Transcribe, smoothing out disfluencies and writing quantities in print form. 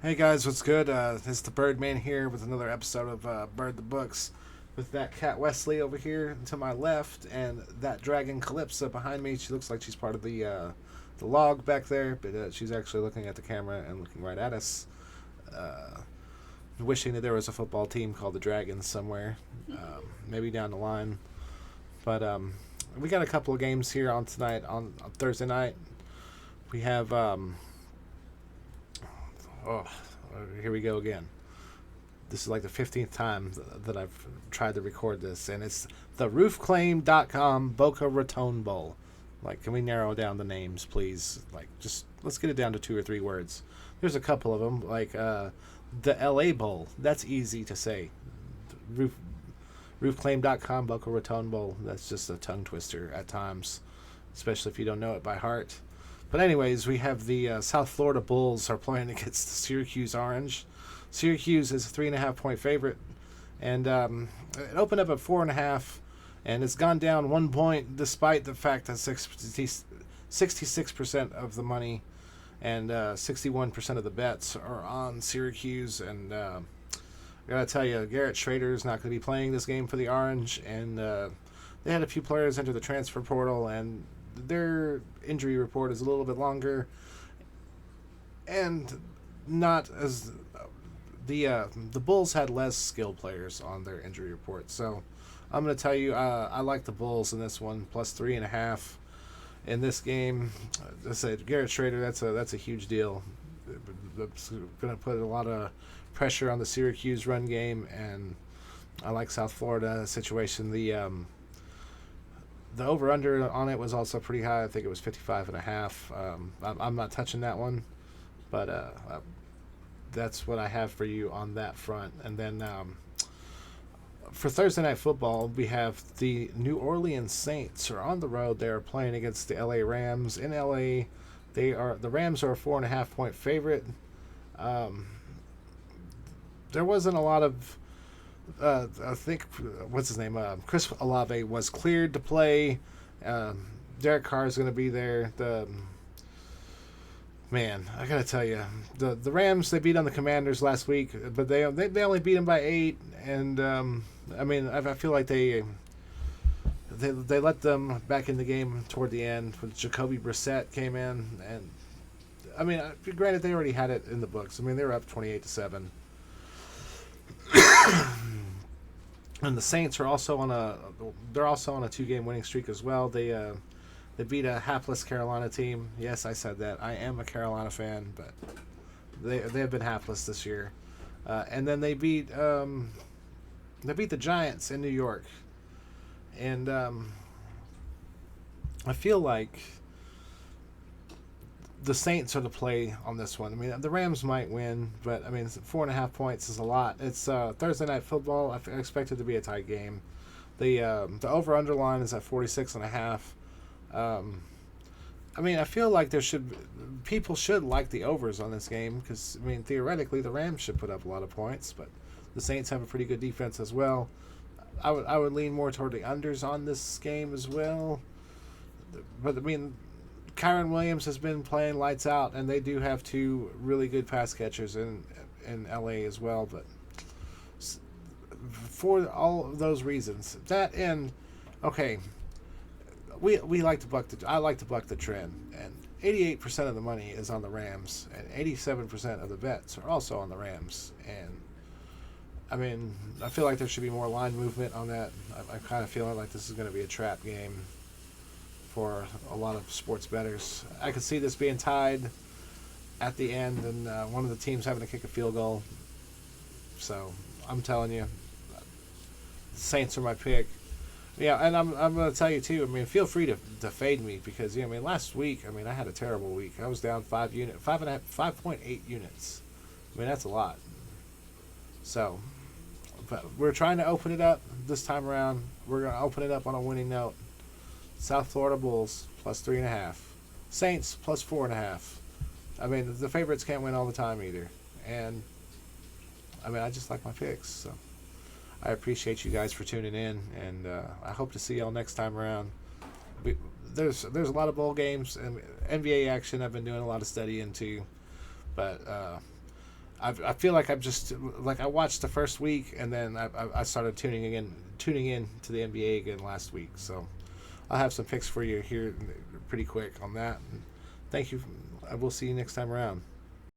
Hey guys, what's good? It's the Birdman here with another episode of Bird the Books, with that cat Wesley over here to my left, and that dragon Calypso behind me. She looks like she's part of the log back there, but she's actually looking at the camera and looking right at us, uh, wishing that there was a football team called the Dragons somewhere, maybe down the line. But we got a couple of games here on tonight on Thursday night. We have oh, here we go again. This is like the 15th time that I've tried to record this, and it's the roofclaim.com Boca Raton Bowl. Like, can we narrow down the names, please? Like, just let's get it down to 2 or 3 words. There's a couple of them, like the LA Bowl. That's easy to say. Roof, roofclaim.com Boca Raton Bowl. That's just a tongue twister at times, especially if you don't know it by heart. But anyways, we have the South Florida Bulls are playing against the Syracuse Orange. Syracuse is a 3.5 point favorite, and it opened up at 4.5, and it's gone down 1 point despite the fact that 66% of the money and 61% of the bets are on Syracuse. And I gotta tell you, Garrett Schrader is not going to be playing this game for the Orange, and they had a few players enter the transfer portal, and their injury report is a little bit longer and not as the Bulls had less skilled players on their injury report. So I'm going to tell you, I like the Bulls in this one, plus 3.5 in this game. I said Garrett Schrader, that's a huge deal. It's going to put a lot of pressure on the Syracuse run game, and I like South Florida situation. The over under on it was also pretty high. I think it was 55.5. I'm not touching that one, but that's what I have for you on that front. And then for Thursday Night Football, we have the New Orleans Saints are on the road. They are playing against the LA Rams in LA. The Rams are a 4.5 point favorite. There wasn't a lot of. I think what's his name? Chris Olave was cleared to play. Derek Carr is going to be there. Man, I gotta tell you, the Rams, they beat on the Commanders last week, but they only beat them by 8, and I mean I feel like they let them back in the game toward the end when Jacoby Brissett came in, and I mean granted they already had it in the books. I mean they were up 28-7. And the Saints are also on a 2-game winning streak as well. They beat a hapless Carolina team. Yes, I said that. I am a Carolina fan, but they have been hapless this year. And then they beat the Giants in New York. And I feel like the Saints are the play on this one. I mean, the Rams might win, but I mean, 4.5 points is a lot. It's Thursday Night Football. I expect it to be a tight game. The over/under line is at 46.5. I mean, I feel like people should like the overs on this game because I mean, theoretically, the Rams should put up a lot of points, but the Saints have a pretty good defense as well. I would lean more toward the unders on this game as well. But I mean, Kyron Williams has been playing lights out, and they do have 2 really good pass catchers in LA as well. But for all of those reasons, that and okay, we like to buck I like to buck the trend, and 88% of the money is on the Rams, and 87% of the bets are also on the Rams. And I mean, I feel like there should be more line movement on that. I'm kind of feeling like this is going to be a trap game for a lot of sports bettors. I could see this being tied at the end, and one of the teams having to kick a field goal. So I'm telling you, the Saints are my pick. Yeah, and I'm going to tell you too. I mean, feel free to fade me because I mean, last week, I mean, I had a terrible week. I was down 5.8 units. I mean, that's a lot. So, but we're trying to open it up this time around. We're going to open it up on a winning note. South Florida Bulls plus 3.5. Saints plus 4.5. I mean, the favorites can't win all the time either. And I mean, I just like my picks. So I appreciate you guys for tuning in, and I hope to see y'all next time around. There's a lot of bowl games and NBA action I've been doing a lot of study into, but I feel like I'm just like I watched the first week and then I started tuning in to the NBA again last week. So I'll have some picks for you here pretty quick on that. And thank you. I will see you next time around.